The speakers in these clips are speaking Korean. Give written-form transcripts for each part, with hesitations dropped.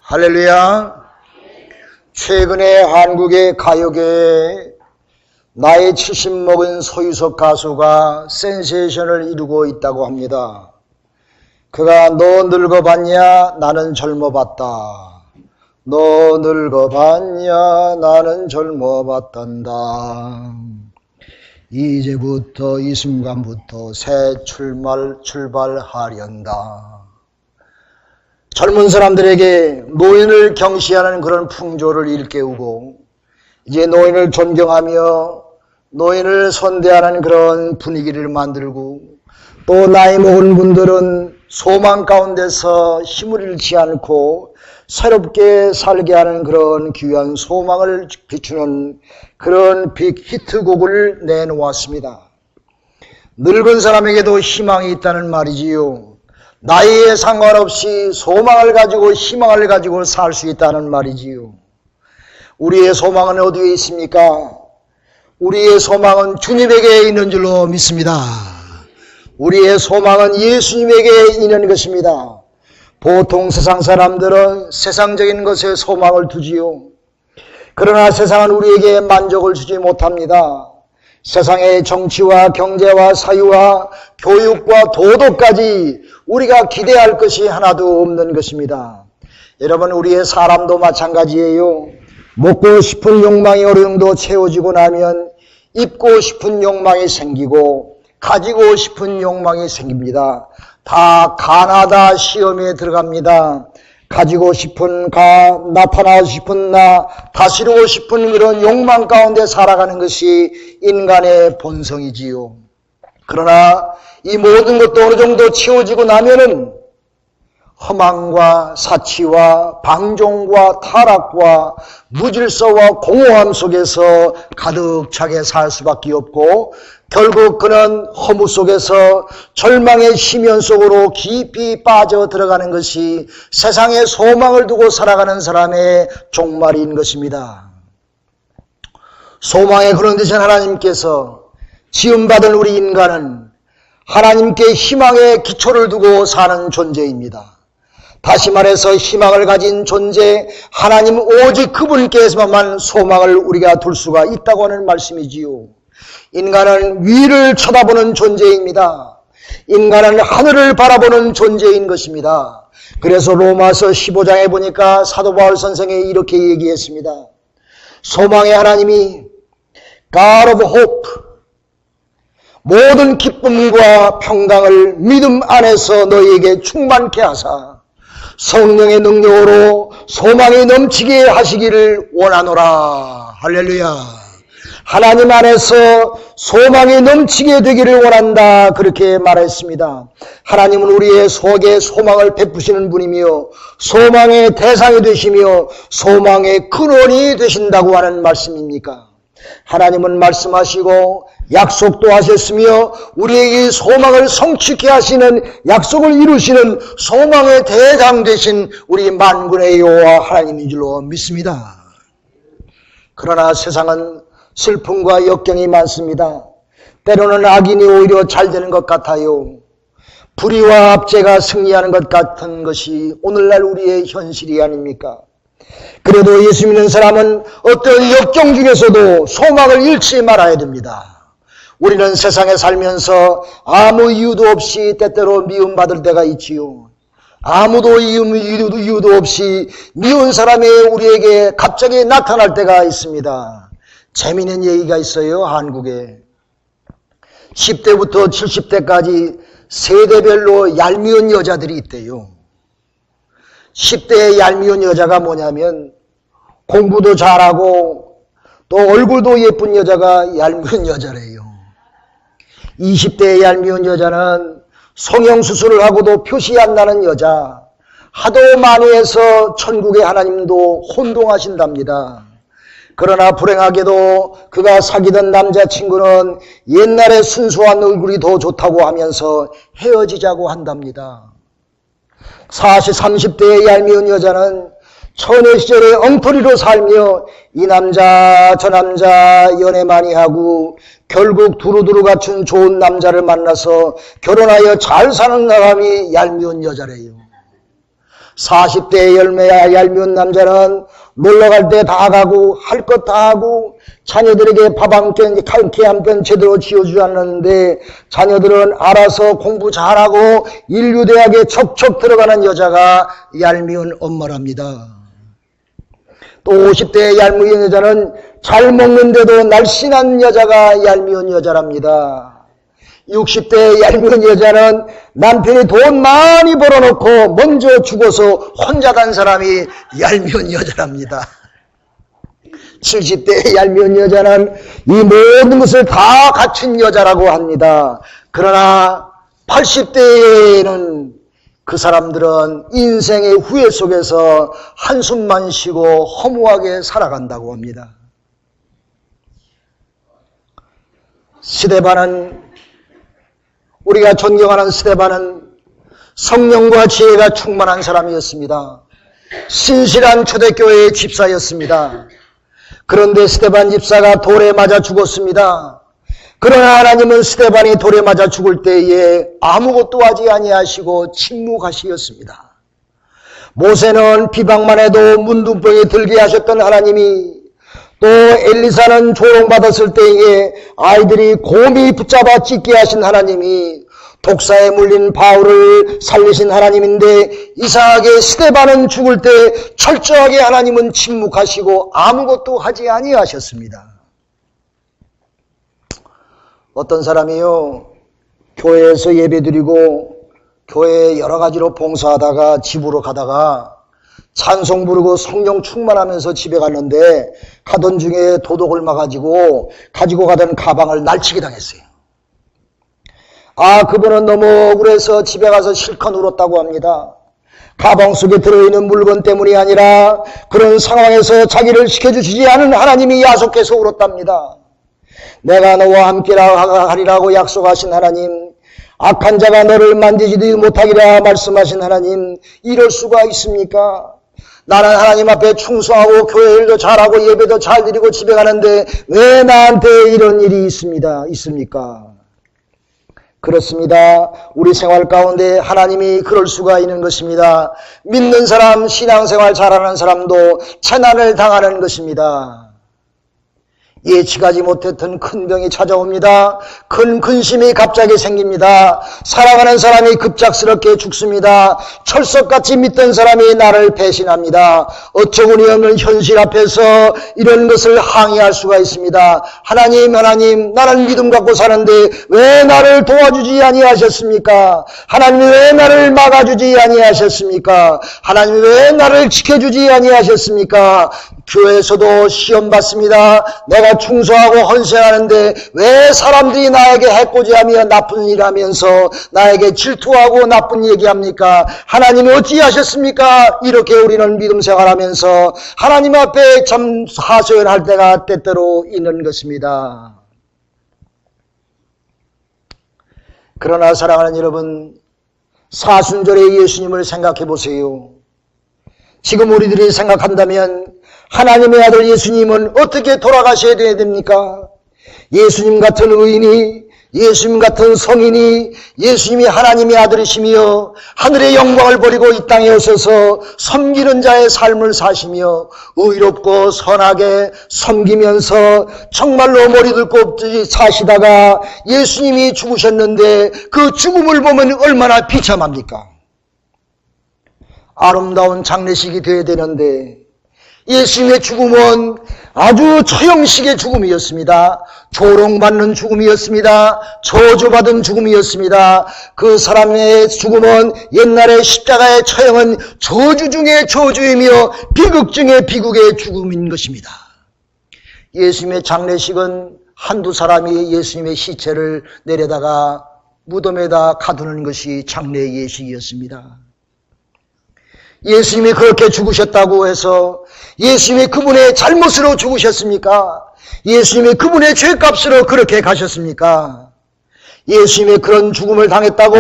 할렐루야. 최근에 한국의 가요계에 나이 70 먹은 소유석 가수가 센세이션을 이루고 있다고 합니다. 그가 너 늙어봤냐? 나는 젊어봤다. 너 늙어봤냐? 나는 젊어봤단다. 이제부터 이 순간부터 새 출발하련다. 젊은 사람들에게 노인을 경시하는 그런 풍조를 일깨우고 이제 노인을 존경하며 노인을 선대하는 그런 분위기를 만들고 또 나이 먹은 분들은 소망 가운데서 힘을 잃지 않고 새롭게 살게 하는 그런 귀한 소망을 비추는 그런 빅 히트곡을 내놓았습니다. 늙은 사람에게도 희망이 있다는 말이지요. 나이에 상관없이 소망을 가지고 희망을 가지고 살 수 있다는 말이지요. 우리의 소망은 어디에 있습니까? 우리의 소망은 주님에게 있는 줄로 믿습니다. 우리의 소망은 예수님에게 있는 것입니다. 보통 세상 사람들은 세상적인 것에 소망을 두지요. 그러나 세상은 우리에게 만족을 주지 못합니다. 세상의 정치와 경제와 사유와 교육과 도덕까지 우리가 기대할 것이 하나도 없는 것입니다. 여러분, 우리의 사람도 마찬가지예요. 먹고 싶은 욕망이 어느 정도 채워지고 나면 입고 싶은 욕망이 생기고 가지고 싶은 욕망이 생깁니다. 다 가나다 시험에 들어갑니다. 가지고 싶은 가, 나타나고 싶은 나, 다스리고 싶은 그런 욕망 가운데 살아가는 것이 인간의 본성이지요. 그러나 이 모든 것도 어느 정도 채워지고 나면은 허망과 사치와 방종과 타락과 무질서와 공허함 속에서 가득 차게 살 수밖에 없고 결국 그는 허무 속에서 절망의 심연 속으로 깊이 빠져 들어가는 것이 세상에 소망을 두고 살아가는 사람의 종말인 것입니다. 소망에 그런 대신 하나님께서 지음받은 우리 인간은 하나님께 희망의 기초를 두고 사는 존재입니다. 다시 말해서 희망을 가진 존재, 하나님 오직 그분께서만 소망을 우리가 둘 수가 있다고 하는 말씀이지요. 인간은 위를 쳐다보는 존재입니다. 인간은 하늘을 바라보는 존재인 것입니다. 그래서 로마서 15장에 보니까 사도 바울 선생이 이렇게 얘기했습니다. 소망의 하나님이 God of Hope, 모든 기쁨과 평강을 믿음 안에서 너희에게 충만케 하사 성령의 능력으로 소망이 넘치게 하시기를 원하노라. 할렐루야. 하나님 안에서 소망이 넘치게 되기를 원한다. 그렇게 말했습니다. 하나님은 우리의 속에 소망을 베푸시는 분이며 소망의 대상이 되시며 소망의 근원이 되신다고 하는 말씀입니까? 하나님은 말씀하시고 약속도 하셨으며 우리에게 소망을 성취케 하시는 약속을 이루시는 소망의 대장 되신 우리 만군의 여호와 하나님인 줄로 믿습니다. 그러나 세상은 슬픔과 역경이 많습니다. 때로는 악인이 오히려 잘 되는 것 같아요. 불의와 압제가 승리하는 것 같은 것이 오늘날 우리의 현실이 아닙니까? 그래도 예수 믿는 사람은 어떤 역경 중에서도 소망을 잃지 말아야 됩니다. 우리는 세상에 살면서 아무 이유도 없이 때때로 미움받을 때가 있지요. 아무도 이유도 없이 미운 사람이 우리에게 갑자기 나타날 때가 있습니다. 재미있는 얘기가 있어요. 한국에 10대부터 70대까지 세대별로 얄미운 여자들이 있대요. 10대의 얄미운 여자가 뭐냐면 공부도 잘하고 또 얼굴도 예쁜 여자가 얄미운 여자래요. 20대의 얄미운 여자는 성형수술을 하고도 표시 안 나는 여자, 하도 많이 해서 천국의 하나님도 혼동하신답니다. 그러나 불행하게도 그가 사귀던 남자친구는 옛날에 순수한 얼굴이 더 좋다고 하면서 헤어지자고 한답니다. 40, 30대의 얄미운 여자는 처녀 시절에 엉터리로 살며 이 남자 저 남자 연애 많이 하고 결국 두루두루 갖춘 좋은 남자를 만나서 결혼하여 잘 사는 사람이 얄미운 여자래요. 40대의 얄미운 남자는 놀러갈 때 다 가고 할 것 다 하고 자녀들에게 밥 한 편 제대로 지어주지 않는데 자녀들은 알아서 공부 잘하고 인류대학에 척척 들어가는 여자가 얄미운 엄마랍니다. 또 50대의 얄미운 여자는 잘 먹는데도 날씬한 여자가 얄미운 여자랍니다. 60대의 얄미운 여자는 남편이 돈 많이 벌어놓고 먼저 죽어서 혼자 간 사람이 얄미운 여자랍니다. 70대의 얄미운 여자는 이 모든 것을 다 갖춘 여자라고 합니다. 그러나 80대에는 그 사람들은 인생의 후회 속에서 한숨만 쉬고 허무하게 살아간다고 합니다. 스데반은, 우리가 존경하는 스데반은 성령과 지혜가 충만한 사람이었습니다. 신실한 초대교회의 집사였습니다. 그런데 스데반 집사가 돌에 맞아 죽었습니다. 그러나 하나님은 스데반이 돌에 맞아 죽을 때에 아무것도 하지 아니하시고 침묵하시었습니다. 모세는 비방만 해도 문둥병이 들게 하셨던 하나님이, 또 엘리사는 조롱받았을 때에 아이들이 곰이 붙잡아 찢게 하신 하나님이, 독사에 물린 바울을 살리신 하나님인데 이상하게 스데반은 죽을 때 철저하게 하나님은 침묵하시고 아무것도 하지 아니하셨습니다. 어떤 사람이요, 교회에서 예배드리고 교회에 여러 가지로 봉사하다가 집으로 가다가 찬송 부르고 성령 충만하면서 집에 갔는데 가던 중에 도둑을 막아가지고 가지고 가던 가방을 날치게 당했어요. 그분은 너무 억울해서 집에 가서 실컷 울었다고 합니다. 가방 속에 들어있는 물건 때문이 아니라 그런 상황에서 자기를 지켜주시지 않은 하나님이 야속해서 울었답니다. 내가 너와 함께라 하리라고 약속하신 하나님, 악한 자가 너를 만지지도 못하리라 말씀하신 하나님, 이럴 수가 있습니까? 나는 하나님 앞에 충성하고 교회 일도 잘하고 예배도 잘 드리고 집에 가는데 왜 나한테 이런 일이 있습니까? 그렇습니다. 우리 생활 가운데 하나님이 그럴 수가 있는 것입니다. 믿는 사람, 신앙생활 잘하는 사람도 재난을 당하는 것입니다. 예측하지 못했던 큰 병이 찾아옵니다. 큰 근심이 갑자기 생깁니다. 사랑하는 사람이 급작스럽게 죽습니다. 철석같이 믿던 사람이 나를 배신합니다. 어처구니 없는 현실 앞에서 이런 것을 항의할 수가 있습니다. 하나님, 나는 믿음 갖고 사는데 왜 나를 도와주지 아니하셨습니까? 하나님이 왜 나를 막아주지 아니하셨습니까? 하나님이 왜 나를 지켜주지 아니하셨습니까? 교회에서도 시험 받습니다. 내가 충성하고 헌신하는데 왜 사람들이 나에게 해코지하며 나쁜 일 하면서 나에게 질투하고 나쁜 얘기합니까? 하나님이 어찌하셨습니까? 이렇게 우리는 믿음 생활하면서 하나님 앞에 참 하소연할 때가 때때로 있는 것입니다. 그러나 사랑하는 여러분, 사순절의 예수님을 생각해 보세요. 지금 우리들이 생각한다면 하나님의 아들 예수님은 어떻게 돌아가셔야 됩니까? 예수님 같은 의인이, 예수님 같은 성인이, 예수님이 하나님의 아들이시며 하늘의 영광을 버리고 이 땅에 오셔서 섬기는 자의 삶을 사시며 의롭고 선하게 섬기면서 정말로 머리 들고 없이 사시다가 예수님이 죽으셨는데 그 죽음을 보면 얼마나 비참합니까? 아름다운 장례식이 되어야 되는데 예수님의 죽음은 아주 처형식의 죽음이었습니다. 조롱받는 죽음이었습니다. 저주받은 죽음이었습니다. 그 사람의 죽음은, 옛날의 십자가의 처형은 저주 중의 저주이며 비극 중의 비극의 죽음인 것입니다. 예수님의 장례식은 한두 사람이 예수님의 시체를 내려다가 무덤에다 가두는 것이 장례 예식이었습니다. 예수님이 그렇게 죽으셨다고 해서 예수님이 그분의 잘못으로 죽으셨습니까? 예수님이 그분의 죄값으로 그렇게 가셨습니까? 예수님이 그런 죽음을 당했다고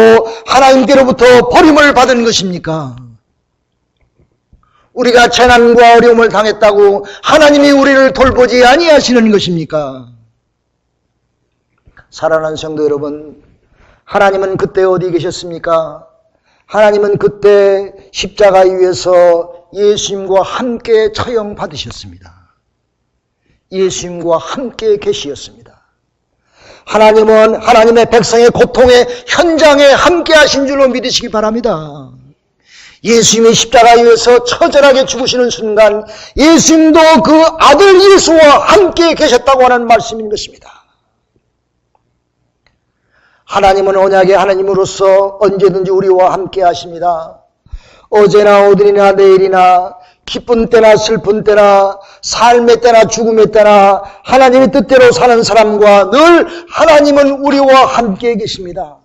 하나님께로부터 버림을 받은 것입니까? 우리가 재난과 어려움을 당했다고 하나님이 우리를 돌보지 아니하시는 것입니까? 사랑하는 성도 여러분, 하나님은 그때 어디 계셨습니까? 하나님은 그때 십자가 위에서 예수님과 함께 처형받으셨습니다. 예수님과 함께 계시었습니다. 하나님은 하나님의 백성의 고통의 현장에 함께 하신 줄로 믿으시기 바랍니다. 예수님이 십자가 위에서 처절하게 죽으시는 순간 예수님도 그 아들 예수와 함께 계셨다고 하는 말씀인 것입니다. 하나님은 언약의 하나님으로서 언제든지 우리와 함께 하십니다. 어제나 오늘이나 내일이나 기쁜 때나 슬픈 때나 삶의 때나 죽음의 때나 하나님의 뜻대로 사는 사람과 늘 하나님은 우리와 함께 계십니다.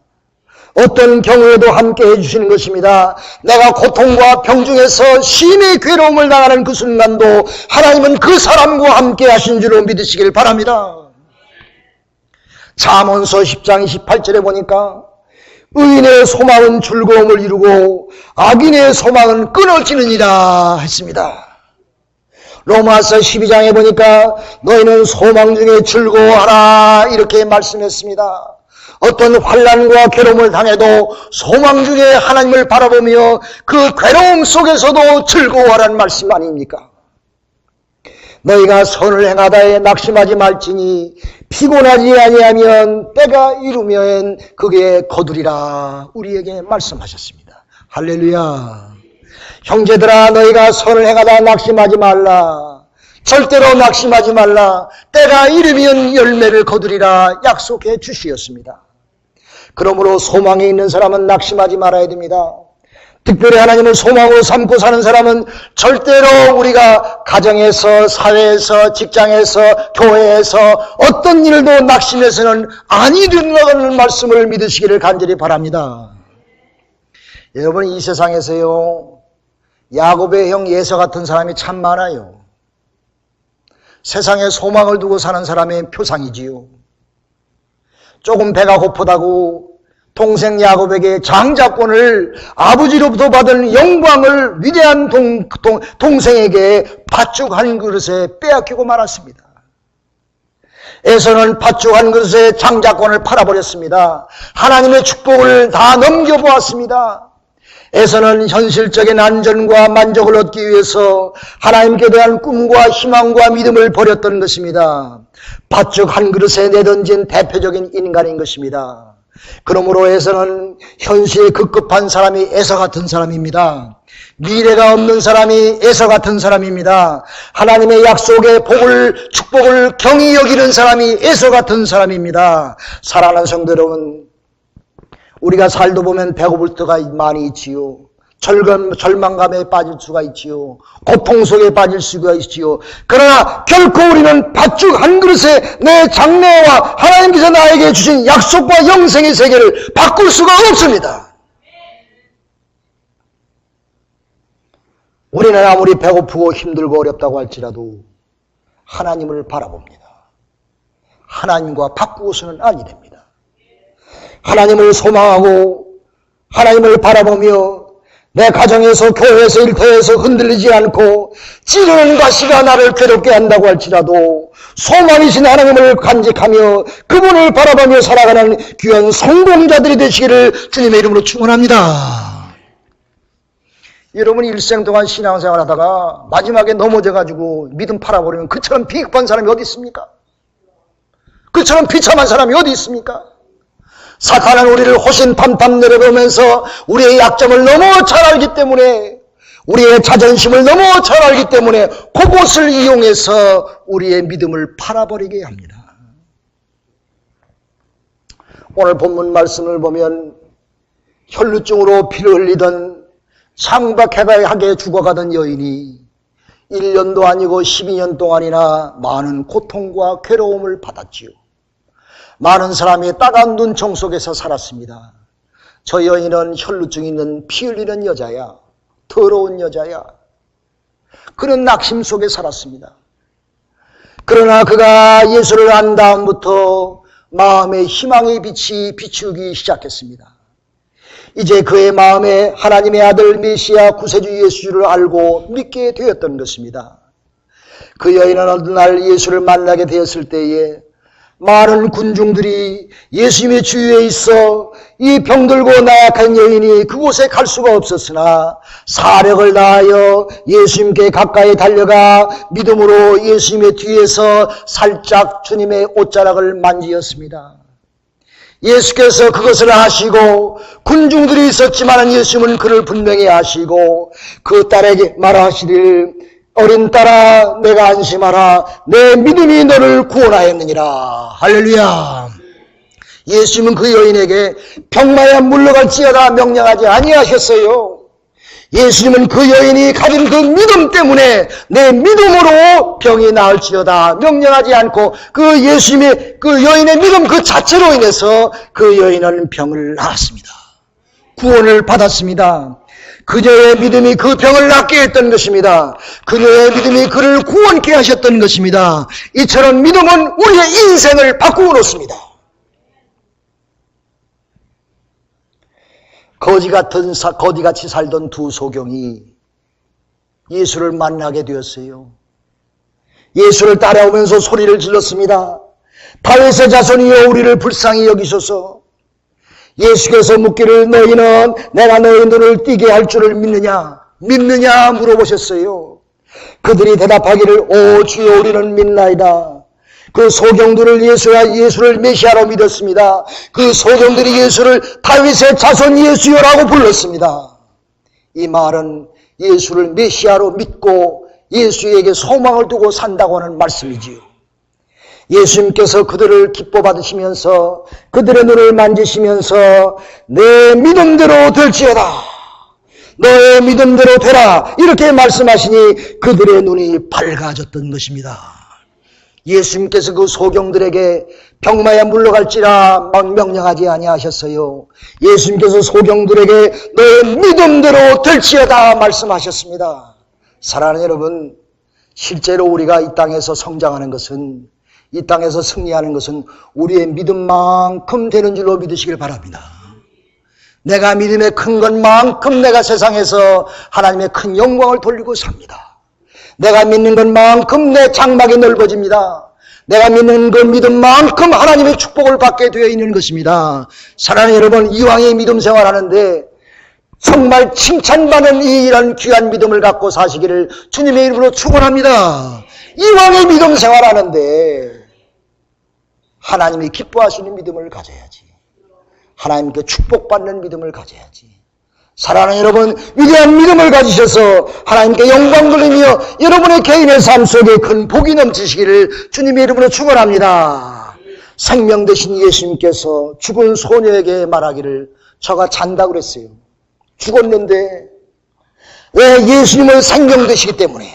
어떤 경우에도 함께 해주시는 것입니다. 내가 고통과 병중에서 심히 괴로움을 당하는 그 순간도 하나님은 그 사람과 함께 하신 줄로 믿으시길 바랍니다. 잠언서 10장 28절에 보니까 의인의 소망은 즐거움을 이루고 악인의 소망은 끊어지느니라 했습니다. 로마서 12장에 보니까 너희는 소망 중에 즐거워하라 이렇게 말씀했습니다. 어떤 환난과 괴로움을 당해도 소망 중에 하나님을 바라보며 그 괴로움 속에서도 즐거워하라는 말씀 아닙니까? 너희가 선을 행하다에 낙심하지 말지니 피곤하지 아니하면 때가 이르면 그게 거두리라 우리에게 말씀하셨습니다. 할렐루야. 형제들아 너희가 선을 행하다 낙심하지 말라. 절대로 낙심하지 말라. 때가 이르면 열매를 거두리라 약속해 주시었습니다. 그러므로 소망이 있는 사람은 낙심하지 말아야 됩니다. 특별히 하나님을 소망으로 삼고 사는 사람은 절대로 우리가 가정에서, 사회에서, 직장에서, 교회에서 어떤 일도 낙심해서는 아니 된다는 말씀을 믿으시기를 간절히 바랍니다. 여러분 이 세상에서요 야곱의 형 예서 같은 사람이 참 많아요. 세상에 소망을 두고 사는 사람의 표상이지요. 조금 배가 고프다고 동생 야곱에게 장자권을 아버지로부터 받은 영광을 위대한 동생에게 팥죽 한 그릇에 빼앗기고 말았습니다. 에서는 팥죽 한 그릇에 장자권을 팔아버렸습니다. 하나님의 축복을 다 넘겨보았습니다. 에서는 현실적인 안전과 만족을 얻기 위해서 하나님께 대한 꿈과 희망과 믿음을 버렸던 것입니다. 팥죽 한 그릇에 내던진 대표적인 인간인 것입니다. 그러므로 에서는 현실에 급급한 사람이 에서 같은 사람입니다. 미래가 없는 사람이 에서 같은 사람입니다. 하나님의 약속의 복을, 축복을 경히 여기는 사람이 에서 같은 사람입니다. 사랑하는 성도 여러분, 우리가 살다 보면 배고플 때가 많이 있지요. 절망감에 빠질 수가 있지요. 고통 속에 빠질 수가 있지요. 그러나 결코 우리는 팥죽 한 그릇에 내 장래와 하나님께서 나에게 주신 약속과 영생의 세계를 바꿀 수가 없습니다. 우리는 아무리 배고프고 힘들고 어렵다고 할지라도 하나님을 바라봅니다. 하나님과 바꾸고서는 아니 됩니다. 하나님을 소망하고 하나님을 바라보며 내 가정에서 교회에서 일터에서 흔들리지 않고 찌르는 가시가 나를 괴롭게 한다고 할지라도 소망이신 하나님을 간직하며 그분을 바라보며 살아가는 귀한 성공자들이 되시기를 주님의 이름으로 축원합니다. 여러분이 일생 동안 신앙생활 하다가 마지막에 넘어져가지고 믿음 팔아버리면 그처럼 비겁한 사람이 어디 있습니까? 그처럼 비참한 사람이 어디 있습니까? 사탄은 우리를 호신탐탐 내려보면서 우리의 약점을 너무 잘 알기 때문에 우리의 자존심을 너무 잘 알기 때문에 그것을 이용해서 우리의 믿음을 팔아버리게 합니다. 오늘 본문 말씀을 보면 혈루증으로 피를 흘리던 창박하게 죽어가던 여인이 1년도 아니고 12년 동안이나 많은 고통과 괴로움을 받았지요. 많은 사람이 따가운 눈총 속에서 살았습니다. 저 여인은 혈루증 있는 피 흘리는 여자야. 더러운 여자야. 그런 낙심 속에 살았습니다. 그러나 그가 예수를 안 다음부터 마음의 희망의 빛이 비추기 시작했습니다. 이제 그의 마음에 하나님의 아들 메시아 구세주 예수를 알고 믿게 되었던 것입니다. 그 여인은 어느 날 예수를 만나게 되었을 때에 많은 군중들이 예수님의 주위에 있어 이 병들고 나약한 여인이 그곳에 갈 수가 없었으나 사력을 다하여 예수님께 가까이 달려가 믿음으로 예수님의 뒤에서 살짝 주님의 옷자락을 만지었습니다. 예수께서 그것을 아시고 군중들이 있었지만 예수님은 그를 분명히 아시고 그 딸에게 말하시길 어린 딸아 내가 안심하라 내 믿음이 너를 구원하였느니라. 할렐루야. 예수님은 그 여인에게 병마에 물러갈지어다 명령하지 아니하셨어요. 예수님은 그 여인이 가진 그 믿음 때문에 내 믿음으로 병이 나을지어다 명령하지 않고 그 예수님의 그 여인의 믿음 그 자체로 인해서 그 여인은 병을 나았습니다. 구원을 받았습니다. 그녀의 믿음이 그 병을 낫게 했던 것입니다. 그녀의 믿음이 그를 구원케 하셨던 것입니다. 이처럼 믿음은 우리의 인생을 바꾸어 놓습니다. 거지같이 살던 두 소경이 예수를 만나게 되었어요. 예수를 따라오면서 소리를 질렀습니다. 다윗의 자손이여 우리를 불쌍히 여기소서. 예수께서 묻기를 너희는 내가 너희 눈을 띄게 할 줄을 믿느냐 물어보셨어요. 그들이 대답하기를 오 주여 우리는 믿나이다. 그 소경들을 예수를 메시아로 믿었습니다. 그 소경들이 예수를 다윗의 자손 예수여라고 불렀습니다. 이 말은 예수를 메시아로 믿고 예수에게 소망을 두고 산다고 하는 말씀이지요. 예수님께서 그들을 기뻐 받으시면서 그들의 눈을 만지시면서 내 믿음대로 될지어다. 너의 믿음대로 되라. 이렇게 말씀하시니 그들의 눈이 밝아졌던 것입니다. 예수님께서 그 소경들에게 병마에 물러갈지라 명령하지 아니하셨어요. 예수님께서 소경들에게 너의 믿음대로 될지어다 말씀하셨습니다. 사랑하는 여러분, 실제로 우리가 이 땅에서 성장하는 것은 이 땅에서 승리하는 것은 우리의 믿음만큼 되는 줄로 믿으시길 바랍니다. 내가 믿음에 큰 것만큼 내가 세상에서 하나님의 큰 영광을 돌리고 삽니다. 내가 믿는 것만큼 내 장막이 넓어집니다. 내가 믿는 그 믿음만큼 하나님의 축복을 받게 되어 있는 것입니다. 사랑하는 여러분, 이왕의 믿음 생활하는데 정말 칭찬받는 이런 귀한 믿음을 갖고 사시기를 주님의 이름으로 축원합니다. 이왕의 믿음 생활하는데 하나님이 기뻐하시는 믿음을 가져야지. 하나님께 축복받는 믿음을 가져야지. 사랑하는 여러분, 위대한 믿음을 가지셔서 하나님께 영광 돌리며 여러분의 개인의 삶 속에 큰 복이 넘치시기를 주님의 이름으로 축원합니다. 생명 되신 예수님께서 죽은 소녀에게 말하기를 저가 잔다고 그랬어요. 죽었는데 왜 예수님은 생명 되시기 때문에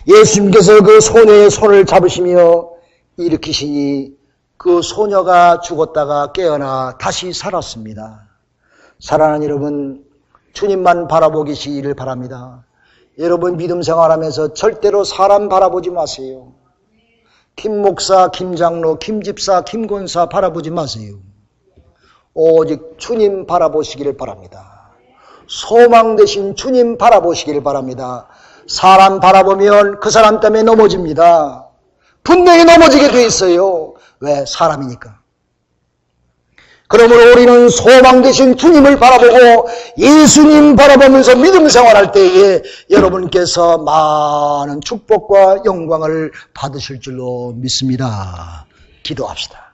예수님께서 그 소녀의 손을 잡으시며 일으키시니 그 소녀가 죽었다가 깨어나 다시 살았습니다. 사랑하는 여러분, 주님만 바라보시기를 바랍니다. 여러분 믿음 생활하면서 절대로 사람 바라보지 마세요. 김 목사, 김 장로, 김 집사, 김 권사 바라보지 마세요. 오직 주님 바라보시기를 바랍니다. 소망 되신 주님 바라보시기를 바랍니다. 사람 바라보면 그 사람 때문에 넘어집니다. 분명히 넘어지게 돼 있어요. 왜? 사람이니까. 그러므로 우리는 소망 되신 주님을 바라보고 예수님 바라보면서 믿음 생활할 때에 여러분께서 많은 축복과 영광을 받으실 줄로 믿습니다. 기도합시다.